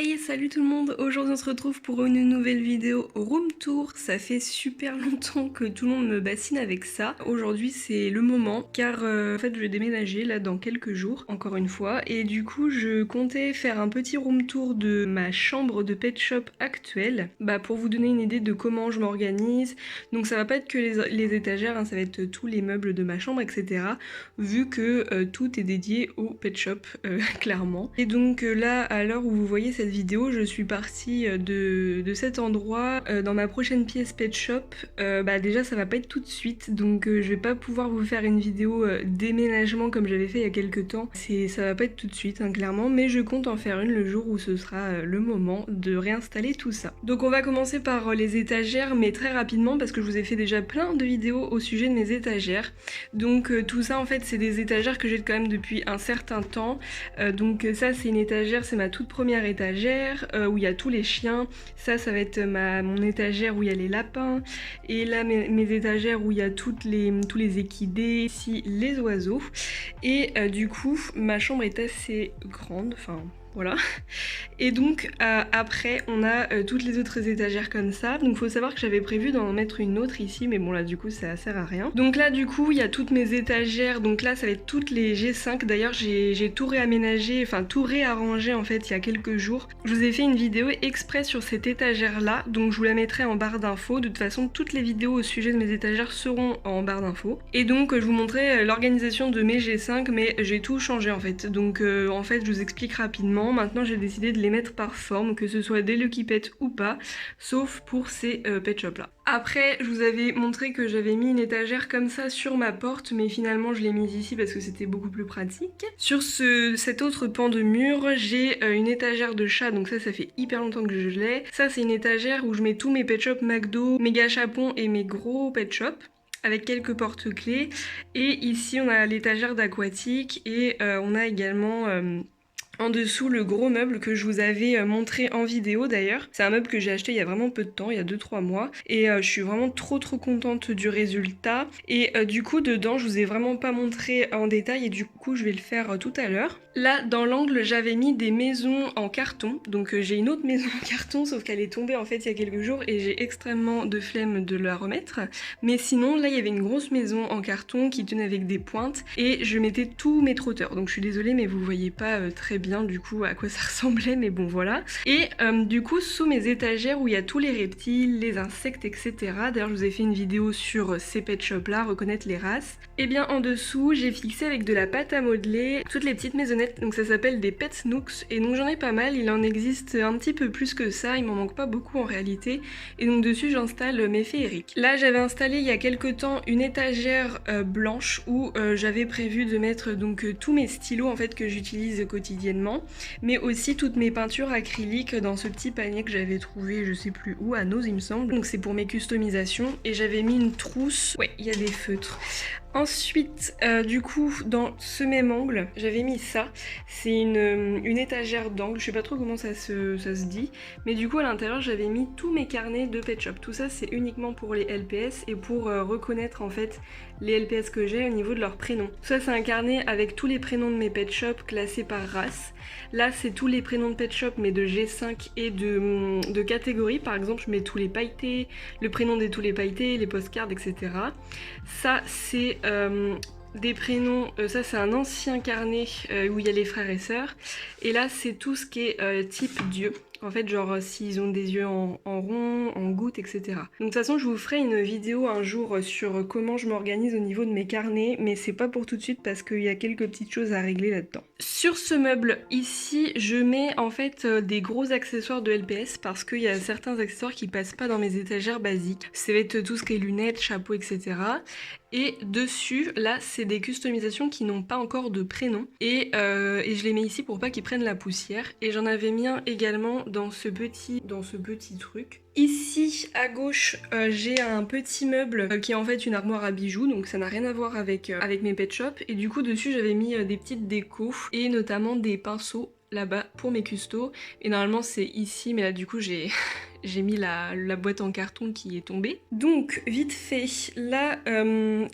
Hey, salut tout le monde! Aujourd'hui on se retrouve pour une nouvelle vidéo room tour. Ça fait super longtemps que tout le monde me bassine avec ça. Aujourd'hui c'est le moment car en fait je vais déménager là dans quelques jours, encore une fois. Et du coup je comptais faire un petit room tour de ma chambre de pet shop actuelle. Pour vous donner une idée de comment je m'organise. Donc ça va pas être que les étagères, hein, ça va être tous les meubles de ma chambre, etc. Vu que tout est dédié au pet shop, clairement. Et donc là, à l'heure où vous voyez cette vidéo, je suis partie de cet endroit dans ma prochaine pièce pet shop. Déjà ça va pas être tout de suite, donc je vais pas pouvoir vous faire une vidéo déménagement comme j'avais fait il y a quelques temps. Ça va pas être tout de suite, hein, clairement, mais je compte en faire une le jour où ce sera le moment de réinstaller tout ça. Donc on va commencer par les étagères, mais très rapidement parce que je vous ai fait déjà plein de vidéos au sujet de mes étagères. Donc tout ça en fait c'est des étagères que j'ai quand même depuis un certain temps. Donc ça c'est une étagère, c'est ma toute première étagère où il y a tous les chiens. Ça va être mon étagère où il y a les lapins. Et là mes étagères où il y a tous les équidés, ici les oiseaux. Et du coup ma chambre est assez grande, enfin voilà. Et donc après on a toutes les autres étagères comme ça. Donc faut savoir que j'avais prévu d'en mettre une autre ici, mais bon là du coup ça sert à rien. Donc là du coup il y a toutes mes étagères. Donc là ça va être toutes les G5. D'ailleurs j'ai tout réaménagé, enfin tout réarrangé en fait il y a quelques jours. Je vous ai fait une vidéo exprès sur cette étagère là, donc je vous la mettrai en barre d'infos. De toute façon toutes les vidéos au sujet de mes étagères seront en barre d'infos. Et donc je vous montrerai l'organisation de mes G5, mais j'ai tout changé en fait. Donc en fait je vous explique rapidement. Maintenant j'ai décidé de les mettre par forme, que ce soit des Lucky Pet ou pas, sauf pour ces pet shops là. Après je vous avais montré que j'avais mis une étagère comme ça sur ma porte, mais finalement je l'ai mise ici parce que c'était beaucoup plus pratique. Sur cet autre pan de mur, j'ai une étagère de chat, donc ça fait hyper longtemps que je l'ai. Ça c'est une étagère où je mets tous mes pet shops McDo, mes gâchapons et mes gros pet shops, avec quelques porte-clés. Et ici on a l'étagère d'aquatique et on a également en dessous le gros meuble que je vous avais montré en vidéo d'ailleurs. C'est un meuble que j'ai acheté il y a vraiment peu de temps, il y a 2-3 mois. Et je suis vraiment trop contente du résultat. Et du coup dedans je vous ai vraiment pas montré en détail et du coup je vais le faire tout à l'heure. Là dans l'angle j'avais mis des maisons en carton. Donc j'ai une autre maison en carton sauf qu'elle est tombée en fait il y a quelques jours et j'ai extrêmement de flemme de la remettre. Mais sinon là il y avait une grosse maison en carton qui tenait avec des pointes et je mettais tous mes trotteurs. Donc je suis désolée mais vous voyez pas très bien du coup à quoi ça ressemblait, mais bon voilà. Et du coup sous mes étagères où il y a tous les reptiles, les insectes, etc. D'ailleurs je vous ai fait une vidéo sur ces pet shops là, reconnaître les races. Et bien en dessous j'ai fixé avec de la pâte à modeler toutes les petites maisonnettes, donc ça s'appelle des pet nooks. Et donc j'en ai pas mal, il en existe un petit peu plus que ça, il m'en manque pas beaucoup en réalité. Et donc dessus j'installe mes féeriques. Là j'avais installé il y a quelques temps une étagère blanche où j'avais prévu de mettre donc tous mes stylos en fait que j'utilise quotidiennement, mais aussi toutes mes peintures acryliques dans ce petit panier que j'avais trouvé je sais plus où, à Nose il me semble. Donc c'est pour mes customisations et j'avais mis une trousse, ouais il y a des feutres. Ensuite, du coup, dans ce même angle, j'avais mis ça. C'est une étagère d'angle, je sais pas trop comment ça se dit, mais du coup à l'intérieur j'avais mis tous mes carnets de pet shop. Tout ça c'est uniquement pour les LPS et pour reconnaître en fait les LPS que j'ai au niveau de leurs prénoms. Ça c'est un carnet avec tous les prénoms de mes pet shops classés par race. Là c'est tous les prénoms de pet shop mais de G5 et de catégorie. Par exemple je mets tous les pailletés, le prénom de tous les pailletés, les postcards, etc. Ça c'est des prénoms, ça c'est un ancien carnet où il y a les frères et sœurs. Et là c'est tout ce qui est type dieu. En fait genre s'ils ont des yeux en rond, en goutte, etc. Donc de toute façon je vous ferai une vidéo un jour sur comment je m'organise au niveau de mes carnets, mais c'est pas pour tout de suite parce qu'il y a quelques petites choses à régler là-dedans. Sur ce meuble ici je mets en fait des gros accessoires de LPS parce qu'il y a certains accessoires qui passent pas dans mes étagères basiques. Ça va être tout ce qui est lunettes, chapeaux, etc. Et dessus, là, c'est des customisations qui n'ont pas encore de prénom. Et je les mets ici pour pas qu'ils prennent la poussière. Et j'en avais mis un également dans ce petit truc. Ici, à gauche, j'ai un petit meuble qui est en fait une armoire à bijoux. Donc ça n'a rien à voir avec mes pet shops. Et du coup, dessus, j'avais mis des petites décos et notamment des pinceaux là-bas pour mes custos. Et normalement c'est ici, mais là du coup j'ai j'ai mis la boîte en carton qui est tombée. Donc vite fait, là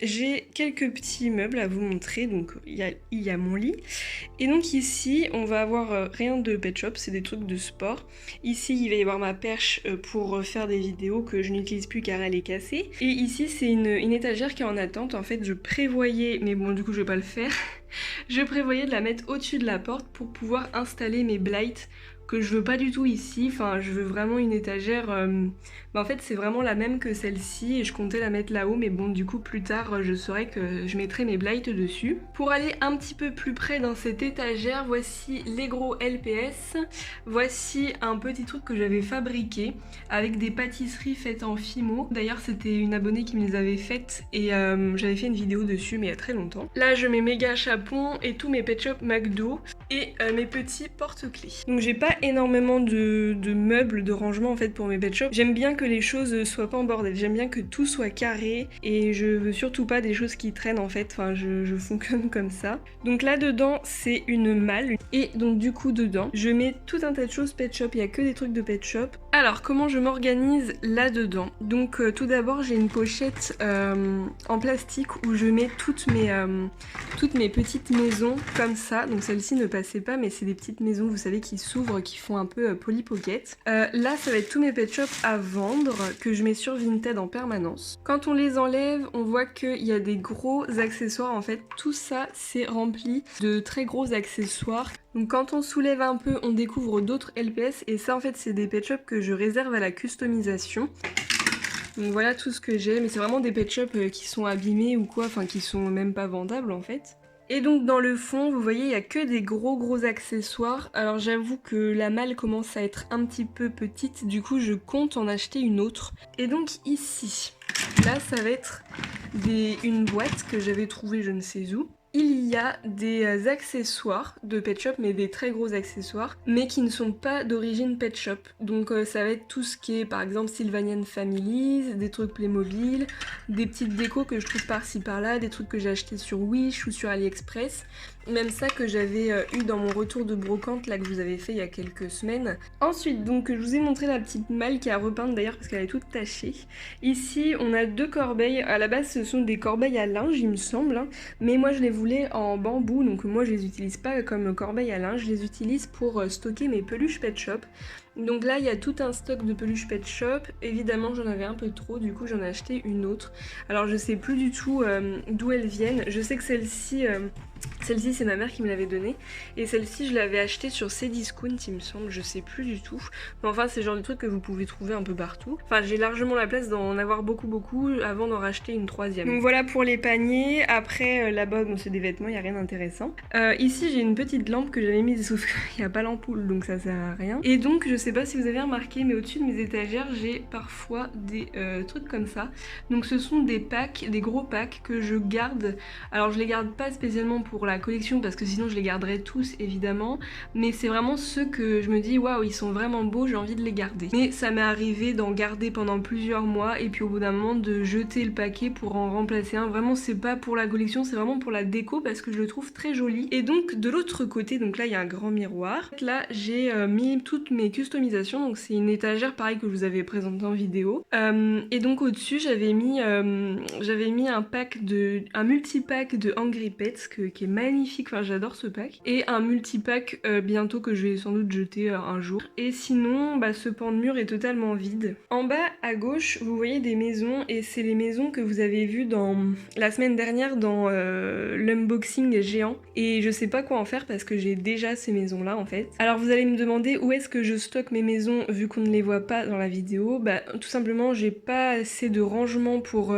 j'ai quelques petits meubles à vous montrer. Donc il y a mon lit. Et donc ici on va avoir rien de pet shop, c'est des trucs de sport. Ici il va y avoir ma perche pour faire des vidéos que je n'utilise plus car elle est cassée. Et ici c'est une étagère qui est en attente. En fait je prévoyais, mais bon du coup je vais pas le faire. Je prévoyais de la mettre au-dessus de la porte pour pouvoir installer mes blights que je veux pas du tout ici. Enfin, je veux vraiment une étagère. En fait, c'est vraiment la même que celle-ci et je comptais la mettre là-haut. Mais bon, du coup, plus tard, je saurais que je mettrai mes blights dessus. Pour aller un petit peu plus près dans cette étagère, voici les gros LPS. Voici un petit truc que j'avais fabriqué avec des pâtisseries faites en Fimo. D'ailleurs, c'était une abonnée qui me les avait faites et j'avais fait une vidéo dessus, mais il y a très longtemps. Là, je mets mes gâchapons et tous mes Pet Shop McDo et mes petits porte-clés. Donc, j'ai pas énormément de meubles, de rangement en fait pour mes Pet Shop. J'aime bien que les choses soient pas en bordel, j'aime bien que tout soit carré et je veux surtout pas des choses qui traînent en fait, enfin je fonctionne comme ça. Donc là dedans c'est une malle et donc du coup dedans je mets tout un tas de choses Pet Shop, il y a que des trucs de Pet Shop. Alors comment je m'organise là dedans? Donc tout d'abord j'ai une pochette en plastique où je mets toutes mes petites maisons comme ça. Donc celle-ci ne passait pas mais c'est des petites maisons vous savez qui s'ouvrent, qui font un peu Polly Pocket. Là ça va être tous mes Pet Shop à vendre que je mets sur Vinted en permanence. Quand on les enlève on voit qu'il y a des gros accessoires en fait. Tout ça c'est rempli de très gros accessoires. Donc quand on soulève un peu on découvre d'autres LPS et ça en fait c'est des Pet Shop que je réserve à la customisation. Donc voilà tout ce que j'ai, mais c'est vraiment des Pet Shop qui sont abîmés ou quoi, enfin qui sont même pas vendables en fait. Et donc dans le fond, vous voyez, il n'y a que des gros accessoires. Alors j'avoue que la malle commence à être un petit peu petite, du coup je compte en acheter une autre. Et donc ici, là ça va être une boîte que j'avais trouvée je ne sais où. Il y a des accessoires de Pet Shop, mais des très gros accessoires, mais qui ne sont pas d'origine Pet Shop. Donc ça va être tout ce qui est par exemple Sylvanian Families, des trucs Playmobil, des petites décos que je trouve par-ci par-là, des trucs que j'ai achetés sur Wish ou sur AliExpress. Même ça que j'avais eu dans mon retour de brocante là que vous avez fait il y a quelques semaines. Ensuite donc je vous ai montré la petite malle qui est à repeindre d'ailleurs parce qu'elle est toute tachée. Ici on a deux corbeilles, à la base ce sont des corbeilles à linge il me semble, hein. Mais moi je les voulais en bambou donc moi je les utilise pas comme corbeilles à linge, je les utilise pour stocker mes peluches Pet Shop. Donc là il y a tout un stock de peluches Pet Shop, évidemment j'en avais un peu trop du coup j'en ai acheté une autre. Alors je sais plus du tout d'où elles viennent, je sais que celle-ci c'est ma mère qui me l'avait donnée et celle-ci je l'avais achetée sur Cdiscount il me semble, je sais plus du tout. Mais enfin c'est le genre de truc que vous pouvez trouver un peu partout. Enfin j'ai largement la place d'en avoir beaucoup avant d'en racheter une troisième. Donc voilà pour les paniers, après là-bas bon, c'est des vêtements, il n'y a rien d'intéressant. Ici j'ai une petite lampe que j'avais mise sauf qu'il n'y a pas l'ampoule donc ça sert à rien. Et donc je sais pas si vous avez remarqué mais au-dessus de mes étagères j'ai parfois des trucs comme ça. Donc ce sont des packs, des gros packs que je garde. Alors je les garde pas spécialement pour la collection parce que sinon je les garderais tous évidemment, mais c'est vraiment ceux que je me dis waouh ils sont vraiment beaux, j'ai envie de les garder. Mais ça m'est arrivé d'en garder pendant plusieurs mois et puis au bout d'un moment de jeter le paquet pour en remplacer un. Vraiment c'est pas pour la collection, c'est vraiment pour la déco parce que je le trouve très joli. Et donc de l'autre côté, donc là il y a un grand miroir, là j'ai mis toutes mes customisations, donc c'est une étagère pareil que je vous avais présenté en vidéo. Et donc au-dessus j'avais mis un multi-pack de Angry Pets qui est magnifique, enfin j'adore ce pack, et un multi-pack bientôt que je vais sans doute jeter un jour. Et sinon ce pan de mur est totalement vide. En bas à gauche vous voyez des maisons et c'est les maisons que vous avez vues la semaine dernière dans l'unboxing géant et je sais pas quoi en faire parce que j'ai déjà ces maisons là en fait. Alors vous allez me demander où est-ce que je stocke mes maisons vu qu'on ne les voit pas dans la vidéo. Tout simplement j'ai pas assez de rangement pour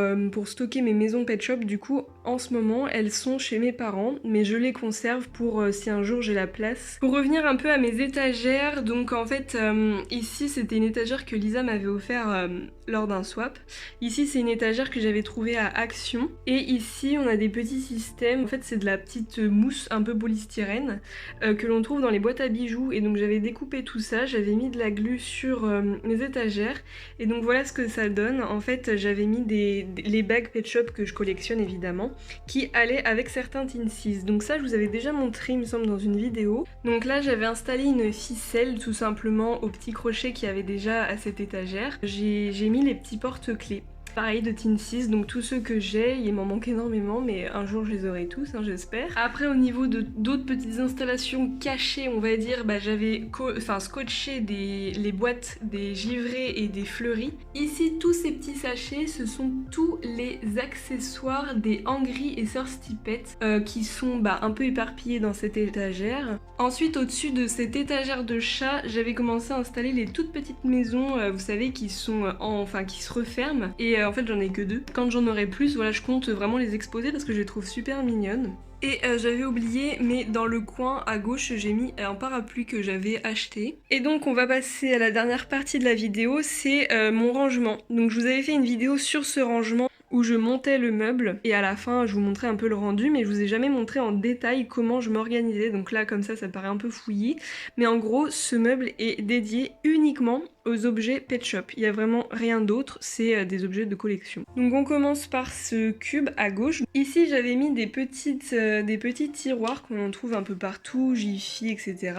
stocker mes maisons Pet Shop, du coup en ce moment elles sont chez mes parents mais je les conserve pour si un jour j'ai la place. Pour revenir un peu à mes étagères, donc en fait ici c'était une étagère que Lisa m'avait offert lors d'un swap. Ici c'est une étagère que j'avais trouvée à Action et ici on a des petits systèmes, en fait c'est de la petite mousse un peu polystyrène que l'on trouve dans les boîtes à bijoux et donc j'avais découpé tout ça, j'avais mis de la glu sur mes étagères et donc voilà ce que ça donne. En fait j'avais mis les bagues Pet Shop que je collectionne évidemment qui allaient avec certains Teensys. Donc ça je vous avais déjà montré il me semble dans une vidéo. Donc là j'avais installé une ficelle tout simplement au petit crochet qu'il y avait déjà à cette étagère. J'ai mis les petits porte-clés. Pareil de Teensys, donc tous ceux que j'ai, il m'en manque énormément, mais un jour je les aurai tous, hein, j'espère. Après au niveau de d'autres petites installations cachées, on va dire, j'avais scotché les boîtes des givrés et des fleuris. Ici, tous ces petits sachets, ce sont tous les accessoires des Angry et Sœur Stipette qui sont un peu éparpillés dans cette étagère. Ensuite, au-dessus de cette étagère de chat, j'avais commencé à installer les toutes petites maisons, vous savez, qui sont qui se referment. Et en fait j'en ai que 2. Quand j'en aurai plus, voilà, je compte vraiment les exposer parce que je les trouve super mignonnes. Et j'avais oublié, mais dans le coin à gauche, j'ai mis un parapluie que j'avais acheté. Et donc on va passer à la dernière partie de la vidéo, c'est mon rangement. Donc je vous avais fait une vidéo sur ce rangement où je montais le meuble et à la fin je vous montrais un peu le rendu, mais je vous ai jamais montré en détail comment je m'organisais. Donc là comme ça paraît un peu fouillis, mais en gros ce meuble est dédié uniquement aux objets Pet Shop. Il n'y a vraiment rien d'autre, c'est des objets de collection. Donc on commence par ce cube à gauche. Ici j'avais mis des petits tiroirs qu'on trouve un peu partout, Jiffy, etc.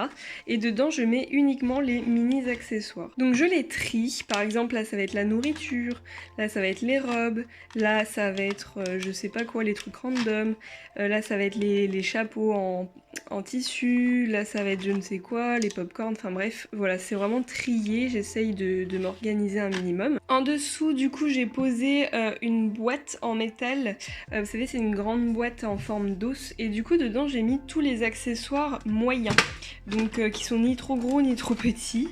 Et dedans je mets uniquement les mini accessoires. Donc je les trie, par exemple là ça va être la nourriture, là ça va être les robes, là ça va être je sais pas quoi, les trucs random, là ça va être les chapeaux en tissu, là ça va être je ne sais quoi, les popcorn, enfin bref, voilà, c'est vraiment trié, j'essaye de m'organiser un minimum. En dessous du coup j'ai posé une boîte en métal, vous savez c'est une grande boîte en forme d'os, et du coup dedans j'ai mis tous les accessoires moyens, donc qui sont ni trop gros ni trop petits,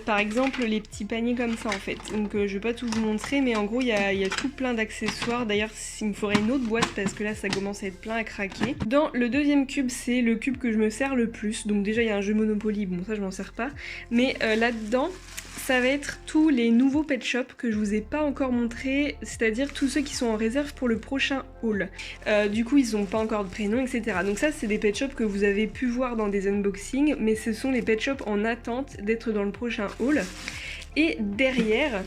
par exemple les petits paniers comme ça en fait, donc je vais pas tout vous montrer, mais en gros il y a tout plein d'accessoires. D'ailleurs il me faudrait une autre boîte parce que là ça commence à être plein à craquer. Dans le deuxième cube c'est le cube que je me sers le plus, donc déjà il y a un jeu Monopoly, bon ça je m'en sers pas, mais là-dedans ça va être tous les nouveaux Pet Shop que je vous ai pas encore montré, c'est-à-dire tous ceux qui sont en réserve pour le prochain haul. Du coup ils ont pas encore de prénom, etc. Donc ça c'est des Pet Shop que vous avez pu voir dans des unboxings, mais ce sont les Pet Shop en attente d'être dans le prochain haul. Et derrière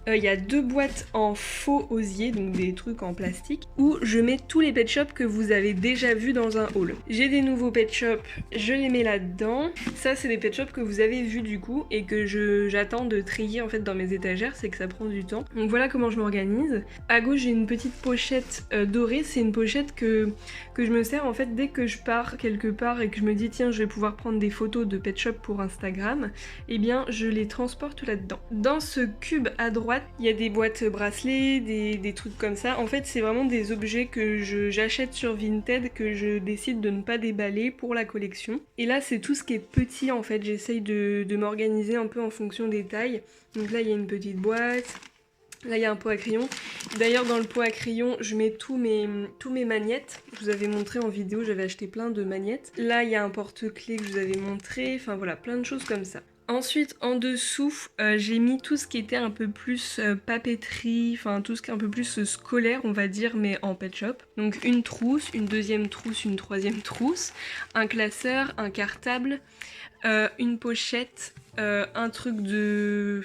il y a 2 boîtes en faux osier, donc des trucs en plastique, où je mets tous les Pet Shop que vous avez déjà vus dans un haul. J'ai des nouveaux Pet Shop, je les mets là-dedans. Ça c'est des Pet Shop que vous avez vus du coup et que j'attends de trier en fait dans mes étagères, c'est que ça prend du temps. Donc voilà comment je m'organise. À gauche j'ai une petite pochette dorée, c'est une pochette que je me sers en fait dès que je pars quelque part et que je me dis tiens je vais pouvoir prendre des photos de Pet Shop pour Instagram, et bien je les transporte là-dedans. Dans ce cube à droite, il y a des boîtes bracelets, des trucs comme ça. En fait, c'est vraiment des objets que j'achète sur Vinted, que je décide de ne pas déballer pour la collection. Et là, c'est tout ce qui est petit en fait. J'essaye de m'organiser un peu en fonction des tailles. Donc là, il y a une petite boîte. Là, il y a un pot à crayon. D'ailleurs, dans le pot à crayon, je mets tous mes magnettes. Je vous avais montré en vidéo, j'avais acheté plein de magnettes. Là, il y a un porte-clés que je vous avais montré. Enfin voilà, plein de choses comme ça. Ensuite, en dessous, j'ai mis tout ce qui était un peu plus papeterie, enfin tout ce qui est un peu plus scolaire, on va dire, mais en Pet Shop. Donc une trousse, une deuxième trousse, une troisième trousse, un classeur, un cartable, une pochette, un truc de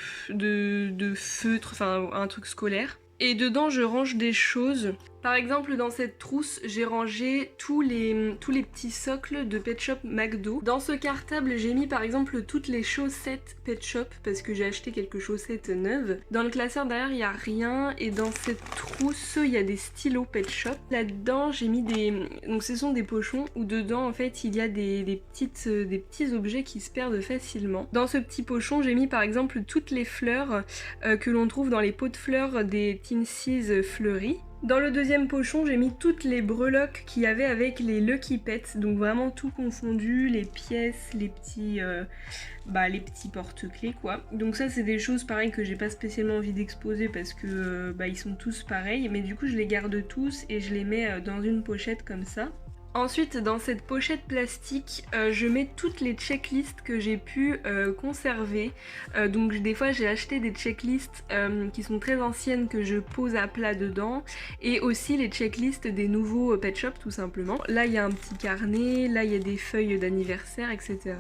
feutre, enfin un truc scolaire. Et dedans, je range des choses. Par exemple, dans cette trousse, j'ai rangé tous les petits socles de Pet Shop McDo. Dans ce cartable, j'ai mis par exemple toutes les chaussettes Pet Shop parce que j'ai acheté quelques chaussettes neuves. Dans le classeur derrière, il n'y a rien. Et dans cette trousse, il y a des stylos Pet Shop. Là-dedans, j'ai mis donc ce sont des pochons où dedans, en fait, il y a des petits objets qui se perdent facilement. Dans ce petit pochon, j'ai mis par exemple toutes les fleurs que l'on trouve dans les pots de fleurs des Teensys fleuris. Dans le deuxième pochon, j'ai mis toutes les breloques qu'il y avait avec les Lucky Pets, donc vraiment tout confondu, les pièces, les petits porte-clés quoi. Donc ça c'est des choses pareilles que j'ai pas spécialement envie d'exposer parce que ils sont tous pareils, mais du coup je les garde tous et je les mets dans une pochette comme ça. Ensuite, dans cette pochette plastique, je mets toutes les checklists que j'ai pu conserver. Donc des fois j'ai acheté des checklists qui sont très anciennes que je pose à plat dedans. Et aussi les checklists des nouveaux Pet Shop tout simplement. Là il y a un petit carnet, là il y a des feuilles d'anniversaire, etc.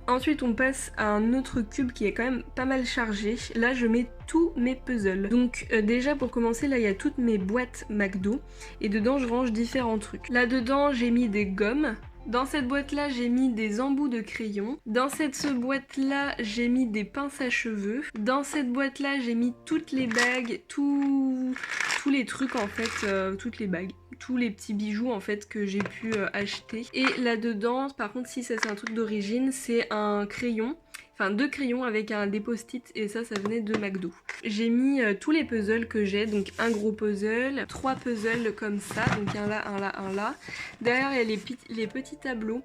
Ensuite on passe à un autre cube qui est quand même pas mal chargé. Là je mets tous mes puzzles. Donc déjà pour commencer, là il y a toutes mes boîtes McDo et dedans je range différents trucs. Là dedans j'ai mis des gommes. Dans cette boîte-là, j'ai mis des embouts de crayon. Dans cette boîte-là, j'ai mis des pinces à cheveux. Dans cette boîte-là, j'ai mis toutes les bagues, tous les trucs en fait, toutes les bagues. Tous les petits bijoux en fait que j'ai pu acheter. Et là-dedans, par contre, si ça c'est un truc d'origine, c'est un crayon. Enfin 2 crayons avec des post-it et ça venait de McDo. J'ai mis tous les puzzles que j'ai, donc un gros puzzle, 3 puzzles comme ça, donc un là, un là, un là. Derrière il y a les petits tableaux.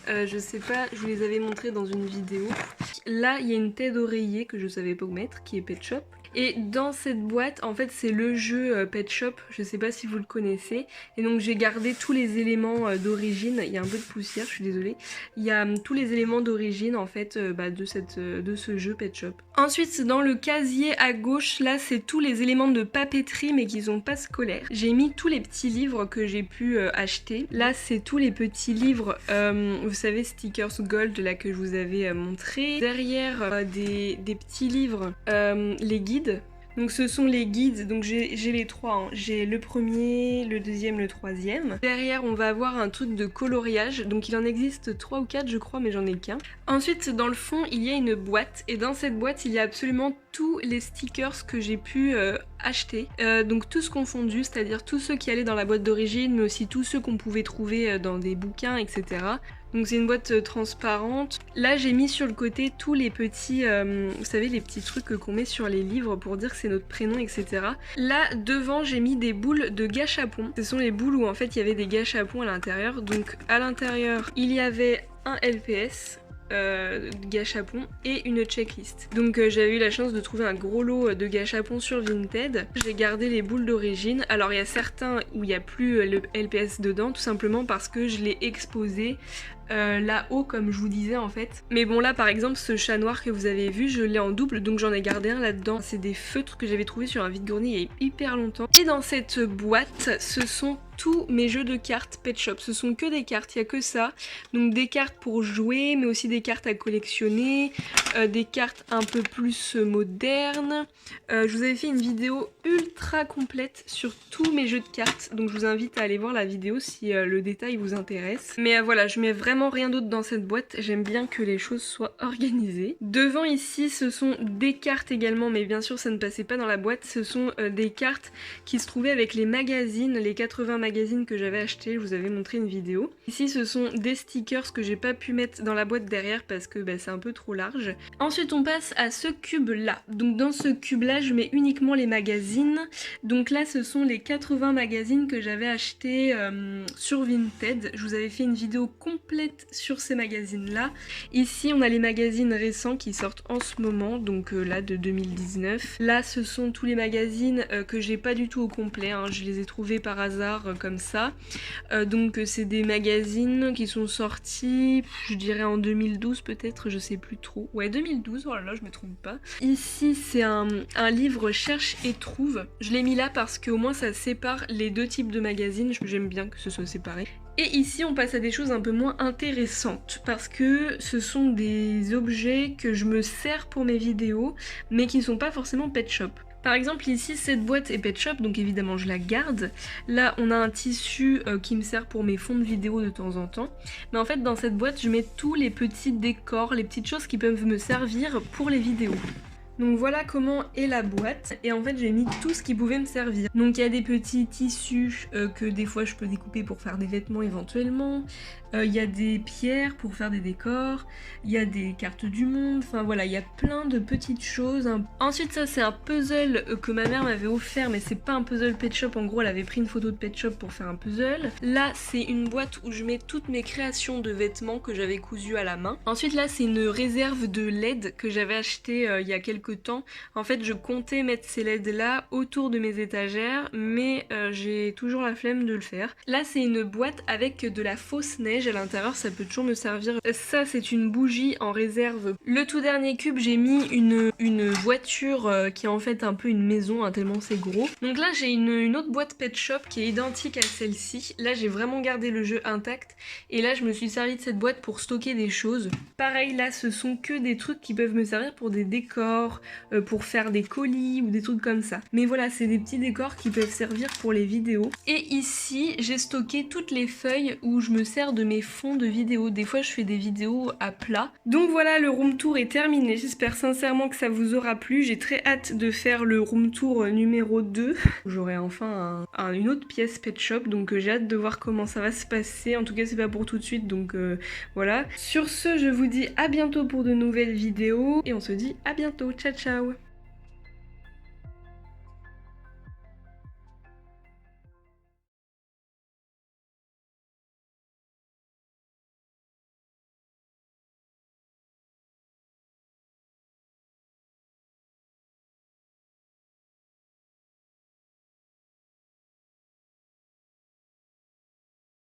Je sais pas, je vous les avais montrés dans une vidéo. Là il y a une tête d'oreiller que je savais pas où mettre, qui est Pet Shop. Et dans cette boîte, en fait, c'est le jeu Pet Shop, je sais pas si vous le connaissez. Et donc j'ai gardé tous les éléments d'origine, il y a un peu de poussière, je suis désolée. Il y a tous les éléments d'origine en fait de ce jeu Pet Shop. Ensuite, dans le casier à gauche, là c'est tous les éléments de papeterie mais qui sont pas scolaires. J'ai mis tous les petits livres que j'ai pu acheter. Là c'est tous les petits livres, vous savez, stickers gold là que je vous avais montré. Derrière des petits livres, les guides. Donc ce sont les guides, donc j'ai les 3, hein. J'ai le premier, le deuxième, le troisième. Derrière on va avoir un truc de coloriage, donc il en existe 3 ou 4 je crois mais j'en ai qu'un. Ensuite dans le fond il y a une boîte et dans cette boîte il y a absolument tous les stickers que j'ai pu acheter. Donc tous confondus, c'est-à-dire tous ceux qui allaient dans la boîte d'origine mais aussi tous ceux qu'on pouvait trouver dans des bouquins etc. Donc c'est une boîte transparente. Là j'ai mis sur le côté tous les petits, vous savez les petits trucs qu'on met sur les livres pour dire que c'est notre prénom etc. Là devant j'ai mis des boules de gâchapon. Ce sont les boules où en fait il y avait des gâchapons à l'intérieur. Donc à l'intérieur il y avait un LPS. Gâchapon et une checklist. Donc j'avais eu la chance de trouver un gros lot de gâchapon sur Vinted. J'ai gardé les boules d'origine. Alors il y a certains où il n'y a plus le LPS dedans, tout simplement parce que je l'ai exposé là-haut comme je vous disais en fait. Mais bon là par exemple ce chat noir que vous avez vu, je l'ai en double donc j'en ai gardé un là-dedans. C'est des feutres que j'avais trouvé sur un vide-grenier il y a hyper longtemps. Et dans cette boîte ce sont tous mes jeux de cartes Pet Shop. Ce sont que des cartes, il n'y a que ça. Donc des cartes pour jouer mais aussi des cartes à collectionner, des cartes un peu plus modernes. Je vous avais fait une vidéo ultra complète sur tous mes jeux de cartes donc je vous invite à aller voir la vidéo si le détail vous intéresse. Mais voilà, je mets vraiment rien d'autre dans cette boîte, j'aime bien que les choses soient organisées. Devant ici ce sont des cartes également mais bien sûr ça ne passait pas dans la boîte. Ce sont des cartes qui se trouvaient avec les magazines, les 80 magazines que j'avais achetés, je vous avais montré une vidéo. Ici ce sont des stickers que j'ai pas pu mettre dans la boîte derrière parce que c'est un peu trop large. Ensuite on passe à ce cube là. Donc dans ce cube là je mets uniquement les magazines. Donc là ce sont les 80 magazines que j'avais achetés sur Vinted. Je vous avais fait une vidéo complète sur ces magazines là. Ici on a les magazines récents qui sortent en ce moment, donc là de 2019. Là ce sont tous les magazines que j'ai pas du tout au complet, hein. Je les ai trouvés par hasard comme ça. Donc c'est des magazines qui sont sortis, je dirais en 2012 peut-être, je sais plus trop. Ouais 2012, voilà, là je me trompe pas. Ici c'est un livre Cherche et Trouve. Je l'ai mis là parce qu'au moins ça sépare les deux types de magazines, j'aime bien que ce soit séparé. Et ici on passe à des choses un peu moins intéressantes parce que ce sont des objets que je me sers pour mes vidéos mais qui ne sont pas forcément Pet Shop. Par exemple ici cette boîte est Pet Shop donc évidemment je la garde. Là on a un tissu qui me sert pour mes fonds de vidéos de temps en temps. Mais en fait dans cette boîte je mets tous les petits décors, les petites choses qui peuvent me servir pour les vidéos. Donc voilà comment est la boîte et en fait j'ai mis tout ce qui pouvait me servir. Donc il y a des petits tissus que des fois je peux découper pour faire des vêtements éventuellement. Il y a des pierres pour faire des décors, il y a des cartes du monde, enfin voilà, il y a plein de petites choses. Ensuite ça c'est un puzzle que ma mère m'avait offert mais c'est pas un puzzle Pet Shop, en gros elle avait pris une photo de Pet Shop pour faire un puzzle. Là c'est une boîte où je mets toutes mes créations de vêtements que j'avais cousues à la main. Ensuite là c'est une réserve de LED que j'avais acheté il y a quelques quelques temps. En fait je comptais mettre ces LED là autour de mes étagères, mais j'ai toujours la flemme de le faire. Là c'est une boîte avec de la fausse neige à l'intérieur, ça peut toujours me servir. Ça c'est une bougie en réserve. Le tout dernier cube, j'ai mis une voiture qui est en fait un peu une maison, hein, tellement c'est gros. Donc là j'ai une autre boîte Pet Shop qui est identique à celle-ci. Là j'ai vraiment gardé le jeu intact et là je me suis servi de cette boîte pour stocker des choses. Pareil, là ce sont que des trucs qui peuvent me servir pour des décors, pour faire des colis ou des trucs comme ça. Mais voilà, c'est des petits décors qui peuvent servir pour les vidéos. Et ici j'ai stocké toutes les feuilles où je me sers de mes fonds de vidéos. Des fois je fais des vidéos à plat. Donc voilà, le room tour est terminé. J'espère sincèrement que ça vous aura plu. J'ai très hâte de faire le room tour numéro 2. J'aurai enfin une autre pièce Pet Shop, donc j'ai hâte de voir comment ça va se passer. En tout cas c'est pas pour tout de suite, donc voilà. Sur ce, je vous dis à bientôt pour de nouvelles vidéos et on se dit à bientôt. Ciao ciao.